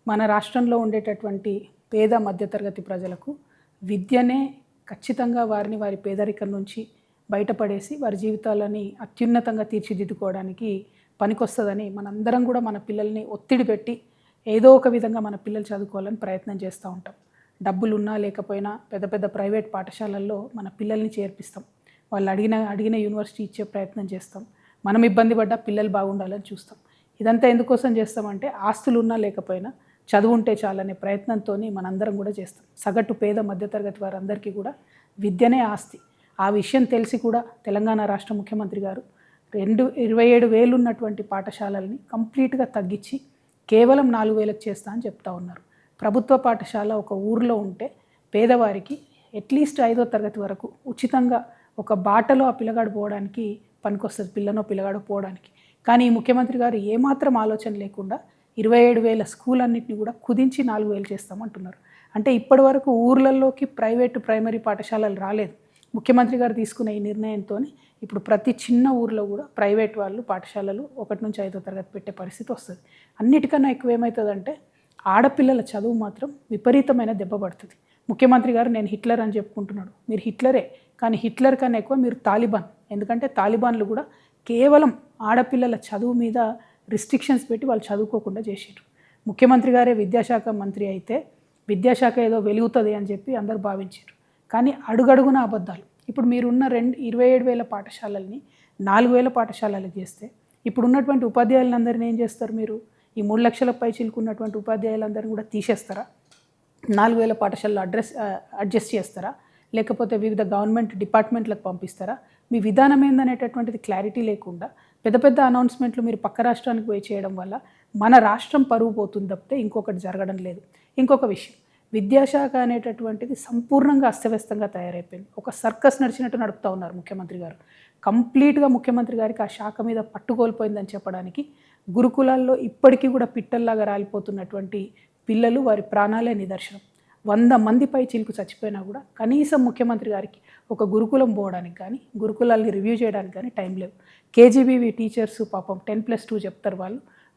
మన రాష్ట్రంలో ఉండేటటువంటి పేద మధ్యతరగతి ప్రజలకు విద్యనే ఖచ్చితంగా వారిని వారి పేదరికం నుంచి బయటపడేసి వారి జీవితాలని అత్యున్నతంగా తీర్చిదిద్దుకోవడానికి పనికొస్తుందని మనందరం కూడా మన పిల్లల్ని ఒత్తిడి పెట్టి ఏదో ఒక విధంగా మన పిల్లలు చదువుకోవాలని ప్రయత్నం చేస్తూ ఉంటాం. డబ్బులు ఉన్నా లేకపోయినా పెద్ద పెద్ద ప్రైవేట్ పాఠశాలల్లో మన పిల్లల్ని చేర్పిస్తాం. వాళ్ళు అడిగిన యూనివర్సిటీ ఇచ్చే ప్రయత్నం చేస్తాం. మనం ఇబ్బంది పడ్డా పిల్లలు బాగుండాలని చూస్తాం. ఇదంతా ఎందుకోసం చేస్తామంటే ఆస్తులు ఉన్నా లేకపోయినా చదువు ఉంటే చాలనే ప్రయత్నంతో మనందరం కూడా చేస్తాం. సగటు పేద మధ్యతరగతి వారందరికీ కూడా విద్యనే ఆస్తి. ఆ విషయం తెలిసి కూడా తెలంగాణ రాష్ట్ర ముఖ్యమంత్రి గారు 27,000 ఉన్నటువంటి పాఠశాలల్ని కంప్లీట్గా తగ్గించి కేవలం 4,000కి చేస్తా అని చెప్తా ఉన్నారు. ప్రభుత్వ పాఠశాల ఒక ఊరిలో ఉంటే పేదవారికి అట్లీస్ట్ 5వ తరగతి వరకు ఉచితంగా ఒక బాటలో ఆ పిల్లగాడు పోవడానికి పనికొస్తుంది, పిల్లగాడు పోవడానికి. కానీ ఈ ముఖ్యమంత్రి గారు ఏమాత్రం ఆలోచన లేకుండా 27,000 స్కూల్ అన్నింటినీ కూడా కుదించి 4,000 చేస్తామంటున్నారు. అంటే ఇప్పటి వరకు ఊర్లలోకి ప్రైవేటు ప్రైమరీ పాఠశాలలు రాలేదు. ముఖ్యమంత్రి గారు తీసుకున్న ఈ నిర్ణయంతో ఇప్పుడు ప్రతి చిన్న ఊర్లో కూడా ప్రైవేట్ వాళ్ళు పాఠశాలలు 1 నుంచి 5వ తరగతి పెట్టే పరిస్థితి వస్తుంది. అన్నిటికన్నా ఎక్కువ ఏమవుతుందంటే ఆడపిల్లల చదువు మాత్రం విపరీతమైన దెబ్బ పడుతుంది. ముఖ్యమంత్రి గారు నేను హిట్లర్ అని చెప్పుకుంటున్నాడు. మీరు హిట్లరే, కానీ హిట్లర్ కన్నా ఎక్కువ మీరు తాలిబాన్. ఎందుకంటే తాలిబాన్లు కూడా కేవలం ఆడపిల్లల చదువు మీద రిస్ట్రిక్షన్స్ పెట్టి వాళ్ళు చదువుకోకుండా చేసారు. ముఖ్యమంత్రి గారే విద్యాశాఖ మంత్రి అయితే విద్యాశాఖ ఏదో వెలుగుతుంది అని చెప్పి అందరూ భావించారు. కానీ అడుగడుగున అబద్ధాలు. ఇప్పుడు మీరున్న 27,000 పాఠశాలల్ని 4,000 పాఠశాలలకు చేస్తే ఇప్పుడు ఉన్నటువంటి ఉపాధ్యాయులందరినీ ఏం చేస్తారు? మీరు ఈ 3 లక్షల పై చిలుకున్నటువంటి ఉపాధ్యాయులందరినీ కూడా తీసేస్తారా? 4,000 పాఠశాలలో అడ్జస్ట్ చేస్తారా? లేకపోతే వివిధ గవర్నమెంట్ డిపార్ట్మెంట్లకు పంపిస్తారా? మీ విధానం ఏందనేటటువంటిది క్లారిటీ లేకుండా పెద్ద పెద్ద అనౌన్స్మెంట్లు మీరు పక్క రాష్ట్రానికి పోయి చేయడం వల్ల మన రాష్ట్రం పరువు పోతుంది తప్పితే ఇంకొకటి జరగడం లేదు. ఇంకొక విషయం, విద్యాశాఖ అనేటటువంటిది సంపూర్ణంగా అస్తవ్యస్తంగా తయారైపోయింది. ఒక సర్కస్ నడిచినట్టు నడుపుతూ ఉన్నారు ముఖ్యమంత్రి గారు. కంప్లీట్గా ముఖ్యమంత్రి గారికి ఆ శాఖ మీద పట్టుకోల్పోయిందని చెప్పడానికి గురుకులాల్లో ఇప్పటికీ కూడా పిట్టల్లాగా రాలిపోతున్నటువంటి పిల్లలు వారి ప్రాణాలే నిదర్శనం. 100 మంది పై చిలుకు చచ్చిపోయినా కూడా కనీసం ముఖ్యమంత్రి గారికి ఒక గురుకులం పోవడానికి కానీ గురుకులాల్ని రివ్యూ చేయడానికి కానీ టైం లేవు. కేజీబీవీ టీచర్స్ పాపం 10+2 చెప్తారు.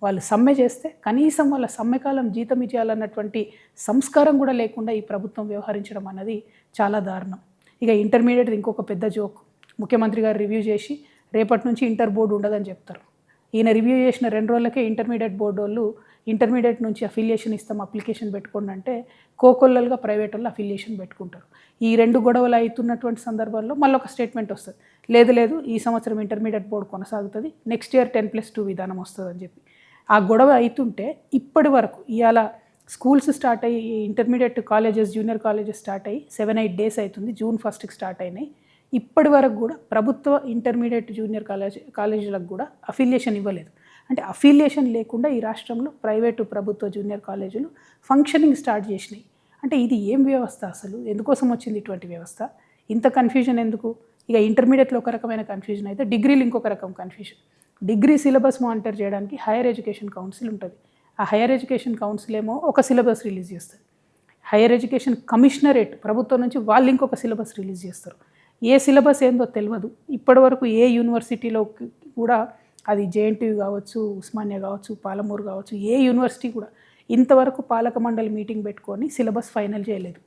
వాళ్ళు సమ్మె చేస్తే కనీసం వాళ్ళ సమ్మెకాలం జీతం ఇచ్చేయాలన్నటువంటి సంస్కారం కూడా లేకుండా ఈ ప్రభుత్వం వ్యవహరించడం అన్నది చాలా దారుణం. ఇక ఇంటర్మీడియట్ ఇంకొక పెద్ద జోక్. ముఖ్యమంత్రి గారు రివ్యూ చేసి రేపటి నుంచి ఇంటర్ బోర్డు ఉండదని చెప్తారు. ఈయన రివ్యూ చేసిన 2 రోజులకే ఇంటర్మీడియట్ బోర్డు వాళ్ళు ఇంటర్మీడియట్ నుంచి అఫిలియేషన్ ఇస్తాం అప్లికేషన్ పెట్టుకోండి అంటే కోకొల్లలుగా ప్రైవేట్ వాళ్ళు అఫిలియేషన్ పెట్టుకుంటారు. ఈ 2 గొడవలు అవుతున్నటువంటి సందర్భాల్లో మళ్ళీ ఒక స్టేట్మెంట్ వస్తుంది, లేదు ఈ సంవత్సరం ఇంటర్మీడియట్ బోర్డు కొనసాగుతుంది, నెక్స్ట్ ఇయర్ 10+2 విధానం వస్తుంది అని చెప్పి. ఆ గొడవ అవుతుంటే ఇప్పటి వరకు ఇవాళ స్కూల్స్ స్టార్ట్ అయ్యి intermediate colleges junior colleges start అయ్యి 7-8 డేస్ అవుతుంది. జూన్ 1కి స్టార్ట్ అయినాయి. ఇప్పటి వరకు కూడా ప్రభుత్వ ఇంటర్మీడియట్ జూనియర్ కాలేజీలకు కూడా అఫిలియేషన్ ఇవ్వలేదు. అంటే అఫిలియేషన్ లేకుండా ఈ రాష్ట్రంలో ప్రైవేటు ప్రభుత్వ జూనియర్ కాలేజీలు ఫంక్షనింగ్ స్టార్ట్ చేసినాయి. అంటే ఇది ఏం వ్యవస్థ అసలు? ఎందుకోసం వచ్చింది ఇటువంటి వ్యవస్థ? ఇంత కన్ఫ్యూజన్ ఎందుకు? ఇక ఇంటర్మీడియట్లో ఒక రకమైన కన్ఫ్యూజన్ అయితే డిగ్రీలు ఇంకొక రకం కన్ఫ్యూజన్. డిగ్రీ సిలబస్ మానిటర్ చేయడానికి హైయర్ ఎడ్యుకేషన్ కౌన్సిల్ ఉంటుంది. ఆ హైయర్ ఎడ్యుకేషన్ కౌన్సిల్ ఏమో ఒక సిలబస్ రిలీజ్ చేస్తుంది. హైయర్ ఎడ్యుకేషన్ కమిషనరేట్ ప్రభుత్వం నుంచి వాళ్ళు ఇంకొక సిలబస్ రిలీజ్ చేస్తారు. ఏ సిలబస్ ఏందో తెలియదు. ఇప్పటి వరకు ఏ యూనివర్సిటీలో కూడా, అది జేఎన్టీయూ కావచ్చు, ఉస్మానియా కావచ్చు, పాలమూరు కావచ్చు, ఏ యూనివర్సిటీ కూడా ఇంతవరకు పాలక మండలి మీటింగ్ పెట్టుకొని సిలబస్ ఫైనల్ చేయలేదు.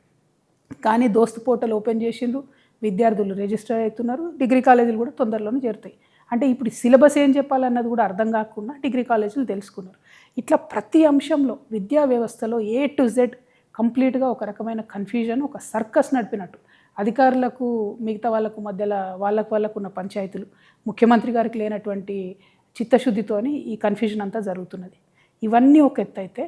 కానీ దోస్తు పోర్టల్ ఓపెన్ చేసిండ్రు, విద్యార్థులు రిజిస్టర్ అవుతున్నారు, డిగ్రీ కాలేజీలు కూడా తొందరలోనే చేరుతాయి. అంటే ఇప్పుడు సిలబస్ ఏం చెప్పాలన్నది కూడా అర్థం కాకుండా డిగ్రీ కాలేజీలు తెలుసుకున్నారు. ఇట్లా ప్రతి అంశంలో విద్యా వ్యవస్థలో A to Z కంప్లీట్గా ఒక రకమైన కన్ఫ్యూజన్, ఒక సర్కస్ నడిపినట్టు. అధికారులకు మిగతా వాళ్ళకు మధ్యలో వాళ్ళకు ఉన్న పంచాయతీలు, ముఖ్యమంత్రి గారికి లేనటువంటి చిత్తశుద్ధితోని ఈ కన్ఫ్యూజన్ అంతా జరుగుతున్నది. ఇవన్నీ ఒక ఎత్తు అయితే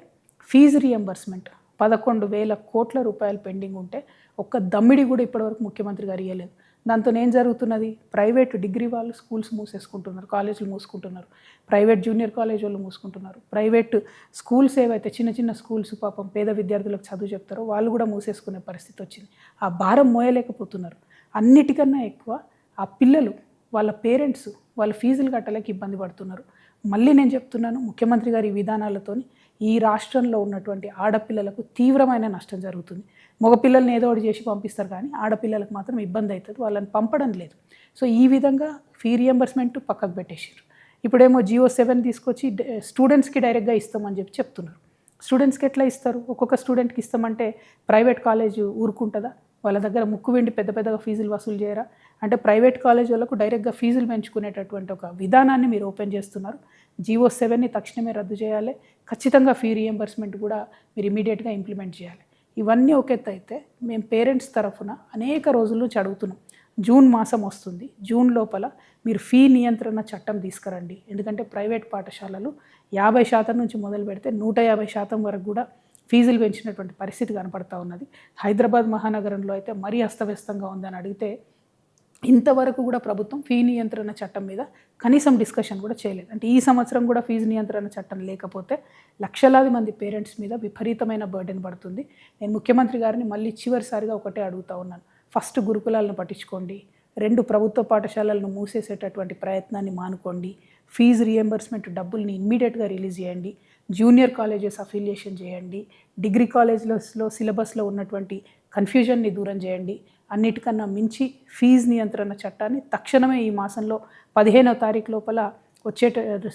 ఫీజు రియంబర్స్మెంట్ 11,000 కోట్ల రూపాయలు పెండింగ్ ఉంటే ఒక్క దమ్మిడి కూడా ఇప్పటివరకు ముఖ్యమంత్రి గారు ఇవ్వలేదు. దాంతో ఏం జరుగుతున్నది? ప్రైవేట్ డిగ్రీ వాళ్ళు స్కూల్స్ మూసేసుకుంటున్నారు, కాలేజీలు మూసుకుంటున్నారు, ప్రైవేట్ జూనియర్ కాలేజ్ వాళ్ళు మూసుకుంటున్నారు, ప్రైవేట్ స్కూల్స్ ఏవైతే చిన్న స్కూల్స్ పాపం పేద విద్యార్థులకు చదువు చెప్తారో వాళ్ళు కూడా మూసేసుకునే పరిస్థితి వచ్చింది. ఆ భారం మోయలేకపోతున్నారు. అన్నిటికన్నా ఎక్కువ ఆ పిల్లలు, వాళ్ళ పేరెంట్స్ వాళ్ళ ఫీజులు కట్టలేక ఇబ్బంది పడుతున్నారు. మళ్ళీ నేను చెప్తున్నాను, ముఖ్యమంత్రి గారి విధానాలతోని ఈ రాష్ట్రంలో ఉన్నటువంటి ఆడపిల్లలకు తీవ్రమైన నష్టం జరుగుతుంది. మగపిల్లల్ని ఏదో ఒకటి చేసి పంపిస్తారు, కానీ ఆడపిల్లలకు మాత్రం ఇబ్బంది అవుతుంది, వాళ్ళని పంపడం లేదు. సో ఈ విధంగా ఫీ రియంబర్స్మెంట్ పక్కకు పెట్టేసారు. ఇప్పుడేమో GO 7 తీసుకొచ్చి స్టూడెంట్స్కి డైరెక్ట్గా ఇస్తామని చెప్తున్నారు. స్టూడెంట్స్కి ఎట్లా ఇస్తారు? ఒక్కొక్క స్టూడెంట్కి ఇస్తామంటే ప్రైవేట్ కాలేజ్ ఊరుకుంటుందా? వాళ్ళ దగ్గర ముక్కు వెండి పెద్ద పెద్దగా ఫీజులు వసూలు చేయరా? అంటే ప్రైవేట్ కాలేజ్ వాళ్ళకు డైరెక్ట్గా ఫీజులు పెంచుకునేటటువంటి ఒక విధానాన్ని మీరు ఓపెన్ చేస్తున్నారు. జీవో 7ని తక్షణమే రద్దు చేయాలి. ఖచ్చితంగా ఫీ రీఎంబర్స్మెంట్ కూడా మీరు ఇమీడియట్గా ఇంప్లిమెంట్ చేయాలి. ఇవన్నీ ఒక ఎత్తు అయితే మేము పేరెంట్స్ తరఫున అనేక రోజుల నుంచి అడుగుతున్నాం. జూన్ మాసం వస్తుంది. జూన్ లోపల మీరు ఫీ నియంత్రణ చట్టం తీసుకురండి. ఎందుకంటే ప్రైవేట్ పాఠశాలలు 50% నుంచి మొదలు పెడితే 150% వరకు కూడా ఫీజులు పెంచినటువంటి పరిస్థితి కనపడతా ఉన్నది. హైదరాబాద్ మహానగరంలో అయితే మరీ అస్తవ్యస్తంగా ఉందని అడిగితే ఇంతవరకు కూడా ప్రభుత్వం ఫీ నియంత్రణ చట్టం మీద కనీసం డిస్కషన్ కూడా చేయలేదు. అంటే ఈ సంవత్సరం కూడా ఫీజు నియంత్రణ చట్టం లేకపోతే లక్షలాది మంది పేరెంట్స్ మీద విపరీతమైన బర్డెన్ పడుతుంది. నేను ముఖ్యమంత్రి గారిని మళ్ళీ చివరిసారిగా ఒకటే అడుగుతా ఉన్నాను. ఫస్ట్ గురుకులాలను పట్టించుకోండి. 2 ప్రభుత్వ పాఠశాలలను మూసేసేటటువంటి ప్రయత్నాన్ని మానుకోండి. ఫీజు రియంబర్స్మెంట్ డబ్బుల్ని ఇమ్మీడియట్గా రిలీజ్ చేయండి. జూనియర్ కాలేజెస్ అఫిలియేషన్ చేయండి. డిగ్రీ కాలేజ్లో సిలబస్లో ఉన్నటువంటి కన్ఫ్యూజన్ని దూరం చేయండి. అన్నిటికన్నా మించి ఫీజు నియంత్రణ చట్టాన్ని తక్షణమే ఈ మాసంలో 15వ తారీఖు లోపల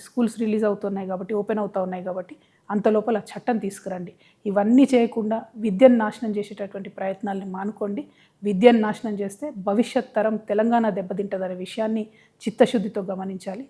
స్కూల్స్ రిలీజ్ అవుతున్నాయి కాబట్టి, ఓపెన్ అవుతూ ఉన్నాయి కాబట్టి అంత లోపల చట్టం తీసుకురండి. ఇవన్నీ చేయకుండా విద్యను నాశనం చేసేటటువంటి ప్రయత్నాల్ని మానుకోండి. విద్యను నాశనం చేస్తే భవిష్యత్ తరం తెలంగాణ దెబ్బతింటుందనే విషయాన్ని చిత్తశుద్ధితో గమనించాలి.